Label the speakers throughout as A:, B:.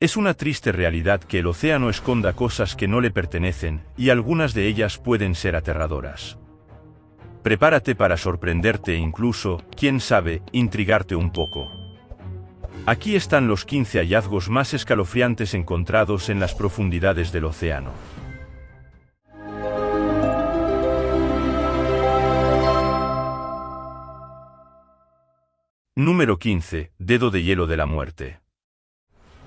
A: Es una triste realidad que el océano esconda cosas que no le pertenecen, y algunas de ellas pueden ser aterradoras. Prepárate para sorprenderte e incluso, quién sabe, intrigarte un poco. Aquí están los 15 hallazgos más escalofriantes encontrados en las profundidades del océano. Número 15. Dedo de hielo de la muerte.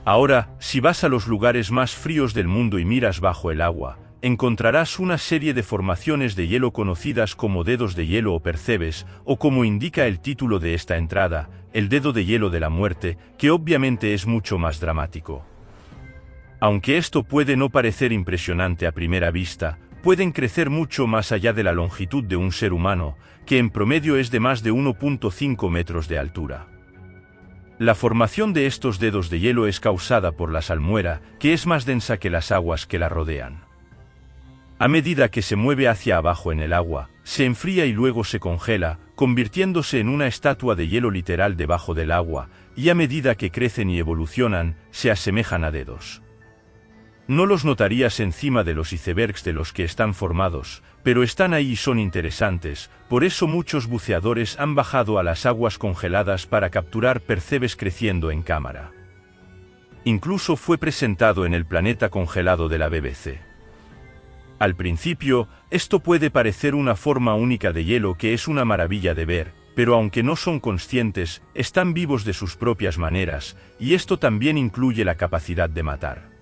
A: Ahora, si vas a los lugares más fríos del mundo y miras bajo el agua, encontrarás una serie de formaciones de hielo conocidas como dedos de hielo o percebes, o como indica el título de esta entrada, el dedo de hielo de la muerte, que obviamente es mucho más dramático. Aunque esto puede no parecer impresionante a primera vista, pueden crecer mucho más allá de la longitud de un ser humano, que en promedio es de más de 1.5 metros de altura. La formación de estos dedos de hielo es causada por la salmuera, que es más densa que las aguas que la rodean. A medida que se mueve hacia abajo en el agua, se enfría y luego se congela, convirtiéndose en una estatua de hielo literal debajo del agua, y a medida que crecen y evolucionan, se asemejan a dedos. No los notarías encima de los icebergs de los que están formados, pero están ahí y son interesantes, por eso muchos buceadores han bajado a las aguas congeladas para capturar percebes creciendo en cámara. Incluso fue presentado en el planeta congelado de la BBC. Al principio, esto puede parecer una forma única de hielo que es una maravilla de ver, pero aunque no son conscientes, están vivos de sus propias maneras, y esto también incluye la capacidad de matar.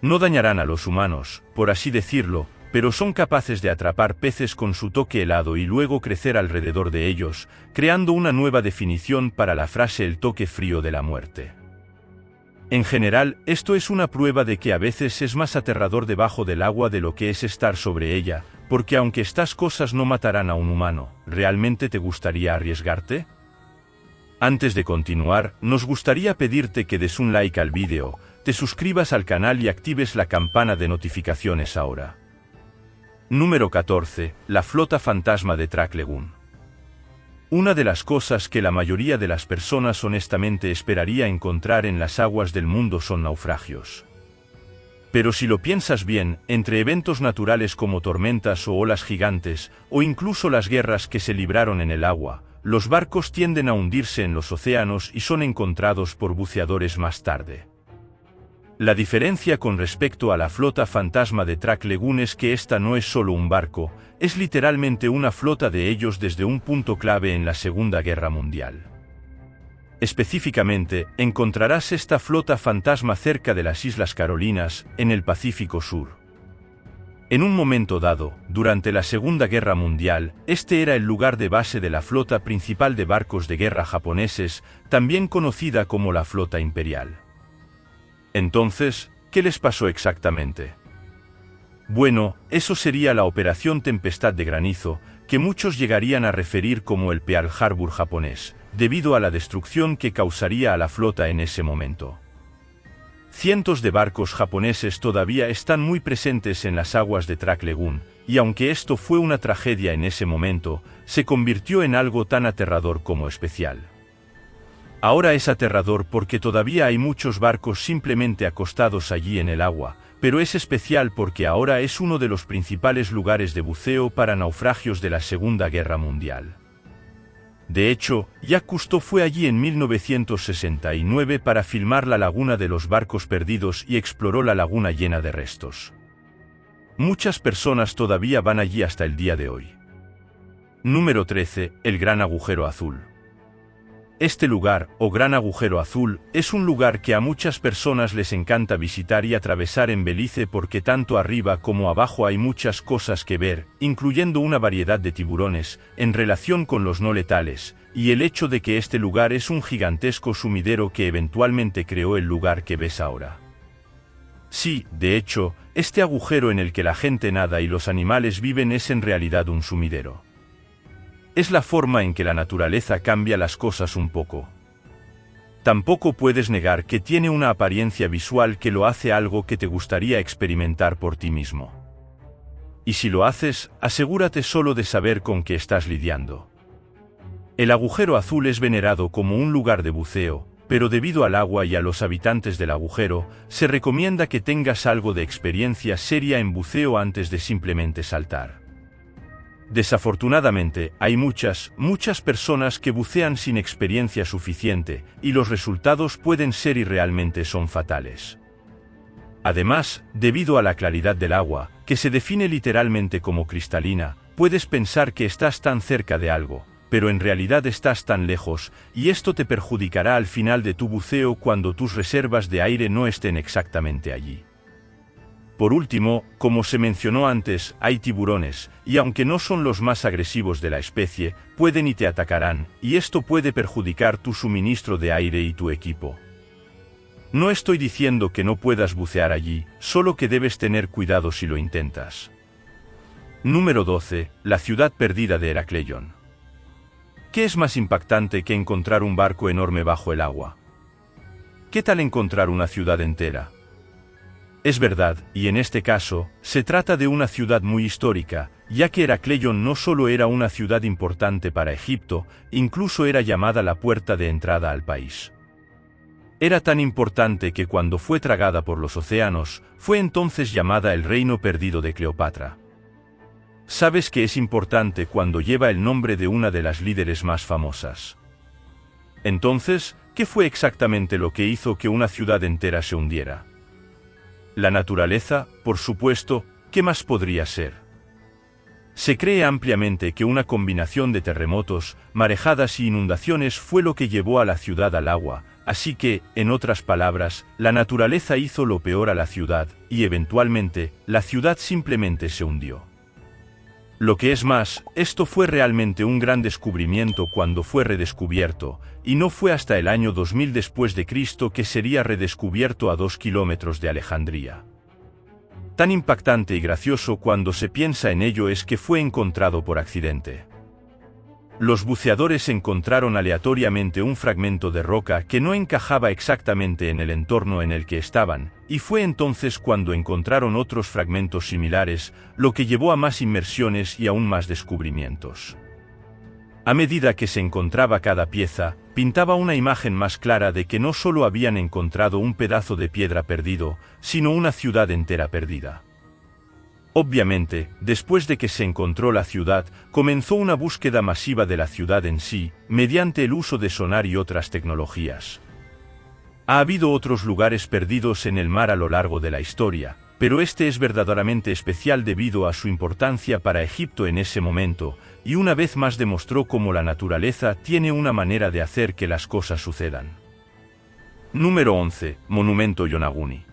A: No dañarán a los humanos, por así decirlo, pero son capaces de atrapar peces con su toque helado y luego crecer alrededor de ellos, creando una nueva definición para la frase el toque frío de la muerte. En general, esto es una prueba de que a veces es más aterrador debajo del agua de lo que es estar sobre ella, porque aunque estas cosas no matarán a un humano, ¿realmente te gustaría arriesgarte? Antes de continuar, nos gustaría pedirte que des un like al vídeo, te suscribas al canal y actives la campana de notificaciones ahora. Número 14. La flota fantasma de Track Lagoon. Una de las cosas que la mayoría de las personas honestamente esperaría encontrar en las aguas del mundo son naufragios. Pero si lo piensas bien, entre eventos naturales como tormentas o olas gigantes, o incluso las guerras que se libraron en el agua, los barcos tienden a hundirse en los océanos y son encontrados por buceadores más tarde. La diferencia con respecto a la flota fantasma de Track Lagoon es que esta no es solo un barco, es literalmente una flota de ellos desde un punto clave en la Segunda Guerra Mundial. Específicamente, encontrarás esta flota fantasma cerca de las Islas Carolinas, en el Pacífico Sur. En un momento dado, durante la Segunda Guerra Mundial, este era el lugar de base de la flota principal de barcos de guerra japoneses, también conocida como la Flota Imperial. Entonces, ¿qué les pasó exactamente? Bueno, eso sería la Operación Tempestad de Granizo, que muchos llegarían a referir como el Pearl Harbor japonés, debido a la destrucción que causaría a la flota en ese momento. Cientos de barcos japoneses todavía están muy presentes en las aguas de Track Lagoon, y aunque esto fue una tragedia en ese momento, se convirtió en algo tan aterrador como especial. Ahora es aterrador porque todavía hay muchos barcos simplemente acostados allí en el agua, pero es especial porque ahora es uno de los principales lugares de buceo para naufragios de la Segunda Guerra Mundial. De hecho, Jacques Cousteau fue allí en 1969 para filmar la laguna de los barcos perdidos y exploró la laguna llena de restos. Muchas personas todavía van allí hasta el día de hoy. Número 13. El Gran Agujero Azul. Este lugar, o Gran Agujero Azul, es un lugar que a muchas personas les encanta visitar y atravesar en Belice porque tanto arriba como abajo hay muchas cosas que ver, incluyendo una variedad de tiburones, en relación con los no letales, y el hecho de que este lugar es un gigantesco sumidero que eventualmente creó el lugar que ves ahora. Sí, de hecho, este agujero en el que la gente nada y los animales viven es en realidad un sumidero. Es la forma en que la naturaleza cambia las cosas un poco. Tampoco puedes negar que tiene una apariencia visual que lo hace algo que te gustaría experimentar por ti mismo. Y si lo haces, asegúrate solo de saber con qué estás lidiando. El agujero azul es venerado como un lugar de buceo, pero debido al agua y a los habitantes del agujero, se recomienda que tengas algo de experiencia seria en buceo antes de simplemente saltar. Desafortunadamente, hay muchas personas que bucean sin experiencia suficiente, y los resultados pueden ser y realmente son fatales. Además, debido a la claridad del agua, que se define literalmente como cristalina, puedes pensar que estás tan cerca de algo, pero en realidad estás tan lejos, y esto te perjudicará al final de tu buceo cuando tus reservas de aire no estén exactamente allí. Por último, como se mencionó antes, hay tiburones, y aunque no son los más agresivos de la especie, pueden y te atacarán, y esto puede perjudicar tu suministro de aire y tu equipo. No estoy diciendo que no puedas bucear allí, solo que debes tener cuidado si lo intentas. Número 12. La ciudad perdida de Heracleion. ¿Qué es más impactante que encontrar un barco enorme bajo el agua? ¿Qué tal encontrar una ciudad entera? Es verdad, y en este caso, se trata de una ciudad muy histórica, ya que Heracleion no solo era una ciudad importante para Egipto, incluso era llamada la puerta de entrada al país. Era tan importante que cuando fue tragada por los océanos, fue entonces llamada el Reino Perdido de Cleopatra. Sabes que es importante cuando lleva el nombre de una de las líderes más famosas. Entonces, ¿qué fue exactamente lo que hizo que una ciudad entera se hundiera? La naturaleza, por supuesto, ¿qué más podría ser? Se cree ampliamente que una combinación de terremotos, marejadas y inundaciones fue lo que llevó a la ciudad al agua, así que, en otras palabras, la naturaleza hizo lo peor a la ciudad, y eventualmente, la ciudad simplemente se hundió. Lo que es más, esto fue realmente un gran descubrimiento cuando fue redescubierto, y no fue hasta el año 2000 después de Cristo que sería redescubierto a 2 kilómetros de Alejandría. Tan impactante y gracioso cuando se piensa en ello es que fue encontrado por accidente. Los buceadores encontraron aleatoriamente un fragmento de roca que no encajaba exactamente en el entorno en el que estaban, y fue entonces cuando encontraron otros fragmentos similares, lo que llevó a más inmersiones y aún más descubrimientos. A medida que se encontraba cada pieza, pintaba una imagen más clara de que no solo habían encontrado un pedazo de piedra perdido, sino una ciudad entera perdida. Obviamente, después de que se encontró la ciudad, comenzó una búsqueda masiva de la ciudad en sí, mediante el uso de sonar y otras tecnologías. Ha habido otros lugares perdidos en el mar a lo largo de la historia, pero este es verdaderamente especial debido a su importancia para Egipto en ese momento, y una vez más demostró cómo la naturaleza tiene una manera de hacer que las cosas sucedan. Número 11. Monumento Yonaguni.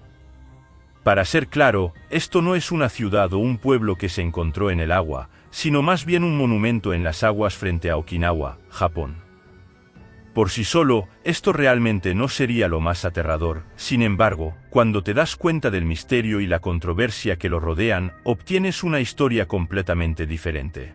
A: Para ser claro, esto no es una ciudad o un pueblo que se encontró en el agua, sino más bien un monumento en las aguas frente a Okinawa, Japón. Por sí solo, esto realmente no sería lo más aterrador, sin embargo, cuando te das cuenta del misterio y la controversia que lo rodean, obtienes una historia completamente diferente.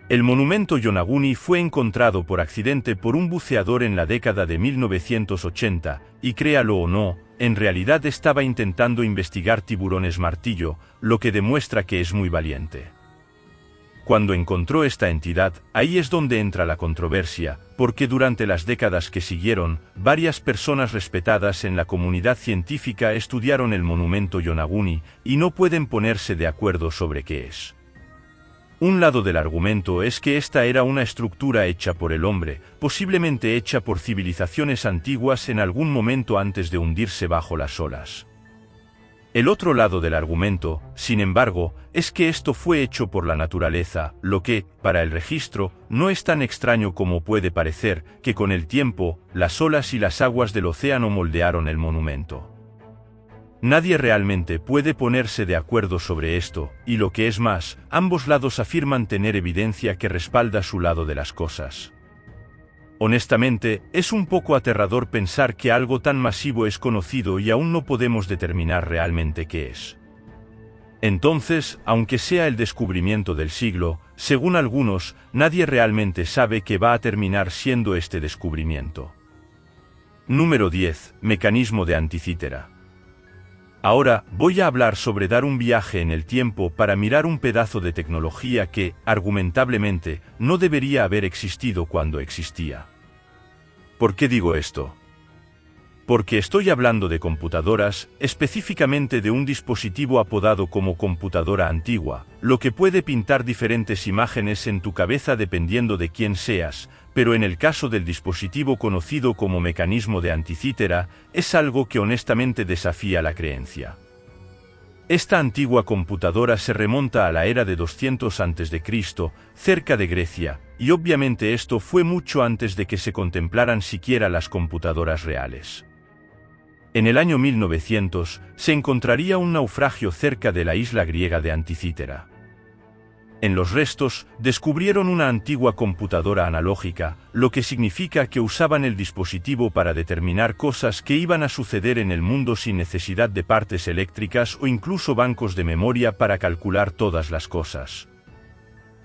A: El monumento Yonaguni fue encontrado por accidente por un buceador en la década de 1980, y créalo o no, en realidad estaba intentando investigar tiburones martillo, lo que demuestra que es muy valiente. Cuando encontró esta entidad, ahí es donde entra la controversia, porque durante las décadas que siguieron, varias personas respetadas en la comunidad científica estudiaron el monumento Yonaguni, y no pueden ponerse de acuerdo sobre qué es. Un lado del argumento es que esta era una estructura hecha por el hombre, posiblemente hecha por civilizaciones antiguas en algún momento antes de hundirse bajo las olas. El otro lado del argumento, sin embargo, es que esto fue hecho por la naturaleza, lo que, para el registro, no es tan extraño como puede parecer, que con el tiempo, las olas y las aguas del océano moldearon el monumento. Nadie realmente puede ponerse de acuerdo sobre esto, y lo que es más, ambos lados afirman tener evidencia que respalda su lado de las cosas. Honestamente, es un poco aterrador pensar que algo tan masivo es conocido y aún no podemos determinar realmente qué es. Entonces, aunque sea el descubrimiento del siglo, según algunos, nadie realmente sabe qué va a terminar siendo este descubrimiento. Número 10. Mecanismo de Anticítera. Ahora, voy a hablar sobre dar un viaje en el tiempo para mirar un pedazo de tecnología que, argumentablemente, no debería haber existido cuando existía. ¿Por qué digo esto? Porque estoy hablando de computadoras, específicamente de un dispositivo apodado como computadora antigua, lo que puede pintar diferentes imágenes en tu cabeza dependiendo de quién seas, pero en el caso del dispositivo conocido como mecanismo de Anticítera, es algo que honestamente desafía la creencia. Esta antigua computadora se remonta a la era de 200 a.C., cerca de Grecia, y obviamente esto fue mucho antes de que se contemplaran siquiera las computadoras reales. En el año 1900, se encontraría un naufragio cerca de la isla griega de Anticítera. En los restos, descubrieron una antigua computadora analógica, lo que significa que usaban el dispositivo para determinar cosas que iban a suceder en el mundo sin necesidad de partes eléctricas o incluso bancos de memoria para calcular todas las cosas.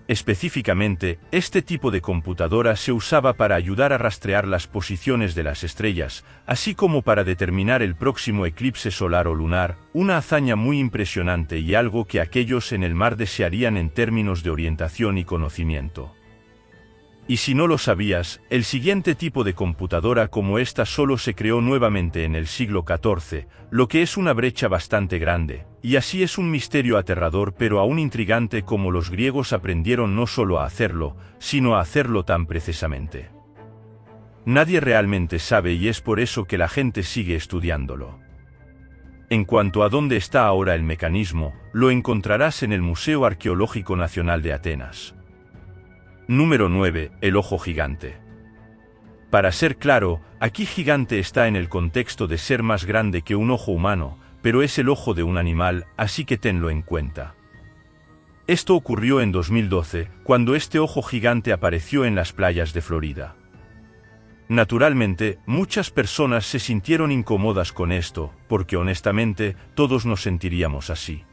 A: Específicamente, este tipo de computadora se usaba para ayudar a rastrear las posiciones de las estrellas, así como para determinar el próximo eclipse solar o lunar, una hazaña muy impresionante y algo que aquellos en el mar desearían en términos de orientación y conocimiento. Y si no lo sabías, el siguiente tipo de computadora como esta solo se creó nuevamente en el siglo XIV, lo que es una brecha bastante grande, y así es un misterio aterrador pero aún intrigante como los griegos aprendieron no solo a hacerlo, sino a hacerlo tan precisamente. Nadie realmente sabe y es por eso que la gente sigue estudiándolo. En cuanto a dónde está ahora el mecanismo, lo encontrarás en el Museo Arqueológico Nacional de Atenas. Número 9. El ojo gigante. Para ser claro, aquí gigante está en el contexto de ser más grande que un ojo humano, pero es el ojo de un animal, así que tenlo en cuenta. Esto ocurrió en 2012, cuando este ojo gigante apareció en las playas de Florida. Naturalmente, muchas personas se sintieron incómodas con esto, porque honestamente, todos nos sentiríamos así.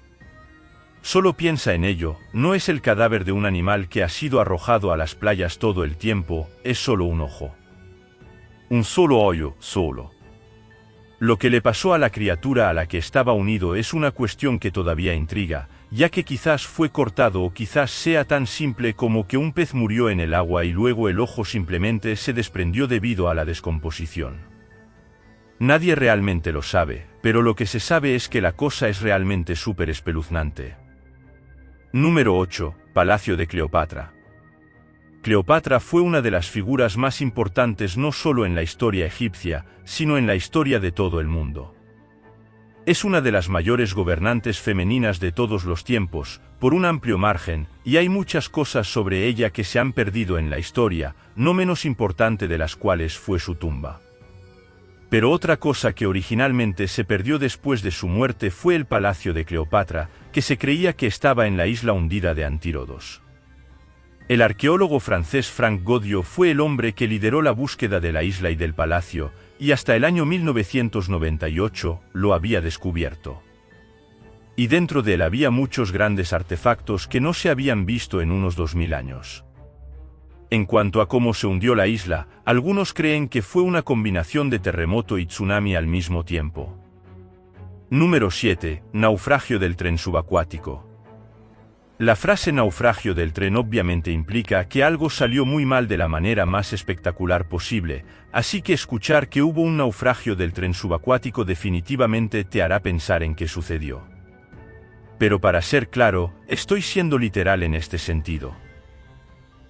A: Solo piensa en ello, no es el cadáver de un animal que ha sido arrojado a las playas todo el tiempo, es solo un ojo. Un solo hoyo, solo. Lo que le pasó a la criatura a la que estaba unido es una cuestión que todavía intriga, ya que quizás fue cortado o quizás sea tan simple como que un pez murió en el agua y luego el ojo simplemente se desprendió debido a la descomposición. Nadie realmente lo sabe, pero lo que se sabe es que la cosa es realmente súper espeluznante. Número 8. Palacio de Cleopatra. Cleopatra fue una de las figuras más importantes no solo en la historia egipcia, sino en la historia de todo el mundo. Es una de las mayores gobernantes femeninas de todos los tiempos, por un amplio margen, y hay muchas cosas sobre ella que se han perdido en la historia, no menos importante de las cuales fue su tumba. Pero otra cosa que originalmente se perdió después de su muerte fue el palacio de Cleopatra, que se creía que estaba en la isla hundida de Antírodos. El arqueólogo francés Frank Godiot fue el hombre que lideró la búsqueda de la isla y del palacio, y hasta el año 1998 lo había descubierto. Y dentro de él había muchos grandes artefactos que no se habían visto en unos 2000 años. En cuanto a cómo se hundió la isla, algunos creen que fue una combinación de terremoto y tsunami al mismo tiempo. Número 7. Naufragio del tren subacuático. La frase naufragio del tren obviamente implica que algo salió muy mal de la manera más espectacular posible, así que escuchar que hubo un naufragio del tren subacuático definitivamente te hará pensar en qué sucedió. Pero para ser claro, estoy siendo literal en este sentido.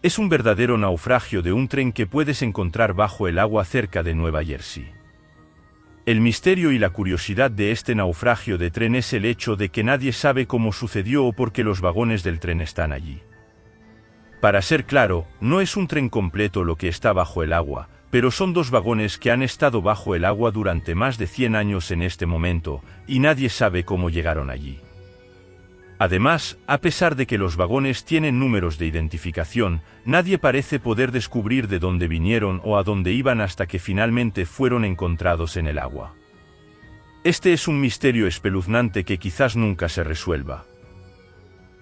A: Es un verdadero naufragio de un tren que puedes encontrar bajo el agua cerca de Nueva Jersey. El misterio y la curiosidad de este naufragio de tren es el hecho de que nadie sabe cómo sucedió o por qué los vagones del tren están allí. Para ser claro, no es un tren completo lo que está bajo el agua, pero son dos vagones que han estado bajo el agua durante más de 100 años en este momento, y nadie sabe cómo llegaron allí. Además, a pesar de que los vagones tienen números de identificación, nadie parece poder descubrir de dónde vinieron o a dónde iban hasta que finalmente fueron encontrados en el agua. Este es un misterio espeluznante que quizás nunca se resuelva.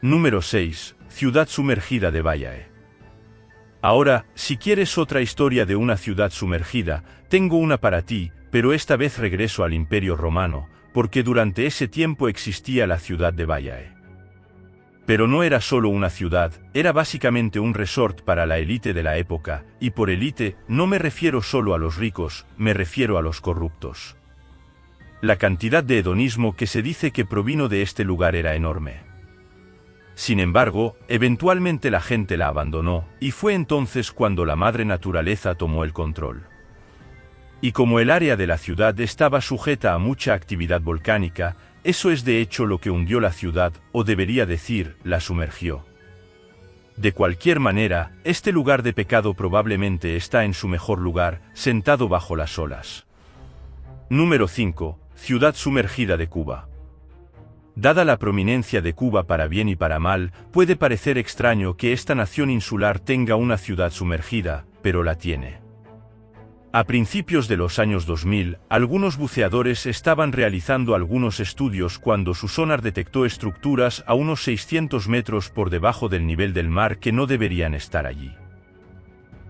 A: Número 6. Ciudad sumergida de Baiae. Ahora, si quieres otra historia de una ciudad sumergida, tengo una para ti, pero esta vez regreso al Imperio Romano, porque durante ese tiempo existía la ciudad de Baiae. Pero no era solo una ciudad, era básicamente un resort para la élite de la época, y por élite no me refiero solo a los ricos, me refiero a los corruptos. La cantidad de hedonismo que se dice que provino de este lugar era enorme. Sin embargo, eventualmente la gente la abandonó, y fue entonces cuando la madre naturaleza tomó el control. Y como el área de la ciudad estaba sujeta a mucha actividad volcánica, eso es de hecho lo que hundió la ciudad, o debería decir, la sumergió. De cualquier manera, este lugar de pecado probablemente está en su mejor lugar, sentado bajo las olas. Número 5. Ciudad sumergida de Cuba. Dada la prominencia de Cuba para bien y para mal, puede parecer extraño que esta nación insular tenga una ciudad sumergida, pero la tiene. A principios de los años 2000, algunos buceadores estaban realizando algunos estudios cuando su sonar detectó estructuras a unos 600 metros por debajo del nivel del mar que no deberían estar allí.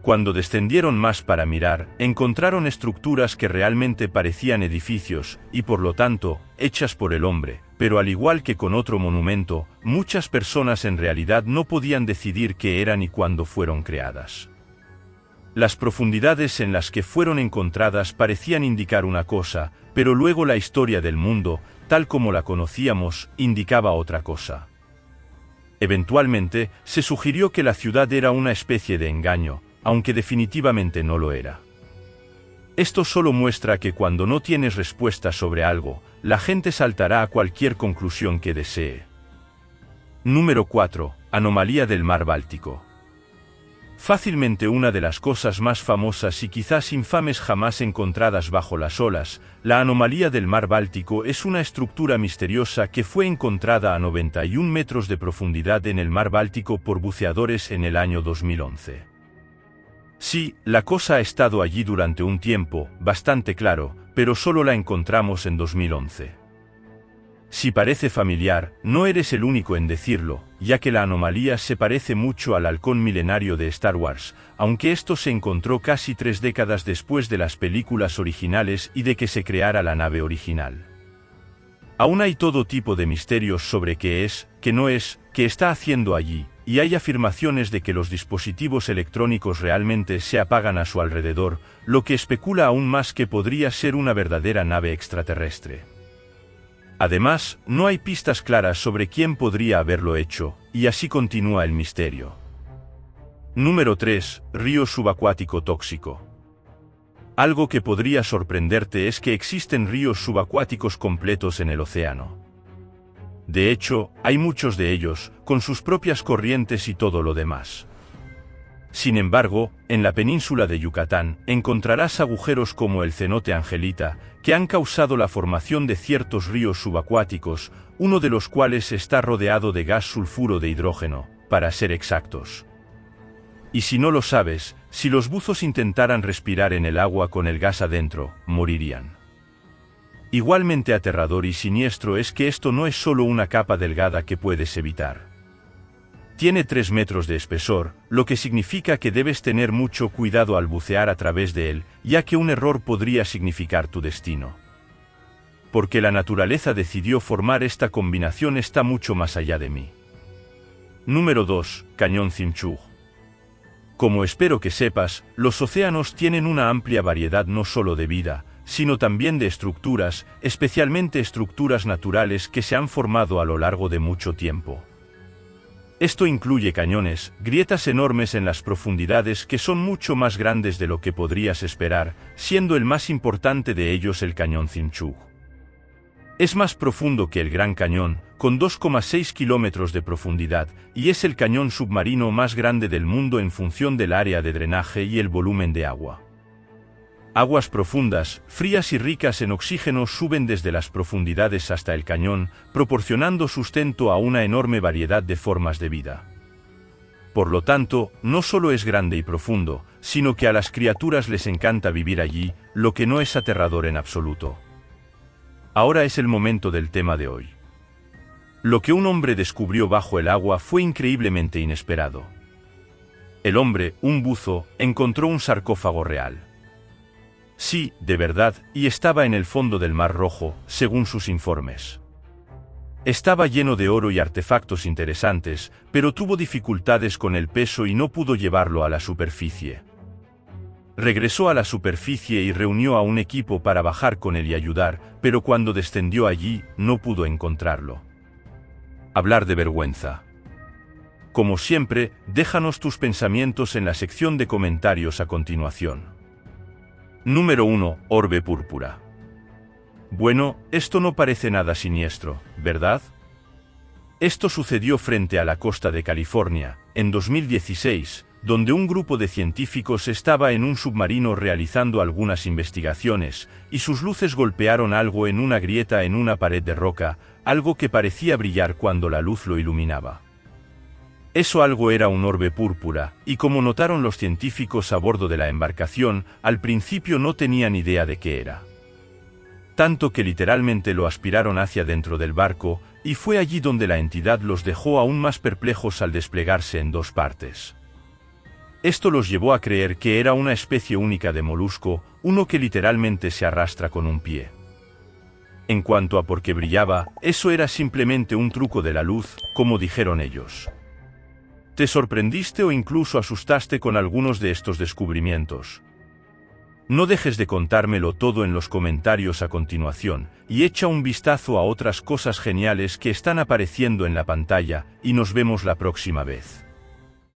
A: Cuando descendieron más para mirar, encontraron estructuras que realmente parecían edificios, y por lo tanto, hechas por el hombre, pero al igual que con otro monumento, muchas personas en realidad no podían decidir qué eran y cuándo fueron creadas. Las profundidades en las que fueron encontradas parecían indicar una cosa, pero luego la historia del mundo, tal como la conocíamos, indicaba otra cosa. Eventualmente, se sugirió que la ciudad era una especie de engaño, aunque definitivamente no lo era. Esto solo muestra que cuando no tienes respuesta sobre algo, la gente saltará a cualquier conclusión que desee. Número 4. Anomalía del mar Báltico. Fácilmente una de las cosas más famosas y quizás infames jamás encontradas bajo las olas, la anomalía del mar Báltico es una estructura misteriosa que fue encontrada a 91 metros de profundidad en el mar Báltico por buceadores en el año 2011. Sí, la cosa ha estado allí durante un tiempo, bastante claro, pero solo la encontramos en 2011. Si parece familiar, no eres el único en decirlo, ya que la anomalía se parece mucho al halcón milenario de Star Wars, aunque esto se encontró casi 3 décadas después de las películas originales y de que se creara la nave original. Aún hay todo tipo de misterios sobre qué es, qué no es, qué está haciendo allí, y hay afirmaciones de que los dispositivos electrónicos realmente se apagan a su alrededor, lo que especula aún más que podría ser una verdadera nave extraterrestre. Además, no hay pistas claras sobre quién podría haberlo hecho, y así continúa el misterio. Número 3. Río subacuático tóxico. Algo que podría sorprenderte es que existen ríos subacuáticos completos en el océano. De hecho, hay muchos de ellos, con sus propias corrientes y todo lo demás. Sin embargo, en la península de Yucatán, encontrarás agujeros como el cenote Angelita, que han causado la formación de ciertos ríos subacuáticos, uno de los cuales está rodeado de gas sulfuro de hidrógeno, para ser exactos. Y si no lo sabes, si los buzos intentaran respirar en el agua con el gas adentro, morirían. Igualmente aterrador y siniestro es que esto no es solo una capa delgada que puedes evitar. Tiene 3 metros de espesor, lo que significa que debes tener mucho cuidado al bucear a través de él, ya que un error podría significar tu destino. Porque la naturaleza decidió formar esta combinación está mucho más allá de mí. Número 2. Cañón Zimchug. Como espero que sepas, los océanos tienen una amplia variedad no solo de vida, sino también de estructuras, especialmente estructuras naturales que se han formado a lo largo de mucho tiempo. Esto incluye cañones, grietas enormes en las profundidades que son mucho más grandes de lo que podrías esperar, siendo el más importante de ellos el cañón Zimchug. Es más profundo que el Gran Cañón, con 2,6 kilómetros de profundidad, y es el cañón submarino más grande del mundo en función del área de drenaje y el volumen de agua. Aguas profundas, frías y ricas en oxígeno suben desde las profundidades hasta el cañón, proporcionando sustento a una enorme variedad de formas de vida. Por lo tanto, no solo es grande y profundo, sino que a las criaturas les encanta vivir allí, lo que no es aterrador en absoluto. Ahora es el momento del tema de hoy. Lo que un hombre descubrió bajo el agua fue increíblemente inesperado. El hombre, un buzo, encontró un sarcófago real. Sí, de verdad, y estaba en el fondo del Mar Rojo, según sus informes. Estaba lleno de oro y artefactos interesantes, pero tuvo dificultades con el peso y no pudo llevarlo a la superficie. Regresó a la superficie y reunió a un equipo para bajar con él y ayudar, pero cuando descendió allí, no pudo encontrarlo. Hablar de vergüenza. Como siempre, déjanos tus pensamientos en la sección de comentarios a continuación. Número 1. Orbe púrpura. Bueno, esto no parece nada siniestro, ¿verdad? Esto sucedió frente a la costa de California, en 2016, donde un grupo de científicos estaba en un submarino realizando algunas investigaciones, y sus luces golpearon algo en una grieta en una pared de roca, algo que parecía brillar cuando la luz lo iluminaba. Eso algo era un orbe púrpura, y como notaron los científicos a bordo de la embarcación, al principio no tenían idea de qué era. Tanto que literalmente lo aspiraron hacia dentro del barco, y fue allí donde la entidad los dejó aún más perplejos al desplegarse en dos partes. Esto los llevó a creer que era una especie única de molusco, uno que literalmente se arrastra con un pie. En cuanto a por qué brillaba, eso era simplemente un truco de la luz, como dijeron ellos. ¿Te sorprendiste o incluso asustaste con algunos de estos descubrimientos? No dejes de contármelo todo en los comentarios a continuación, y echa un vistazo a otras cosas geniales que están apareciendo en la pantalla, y nos vemos la próxima vez.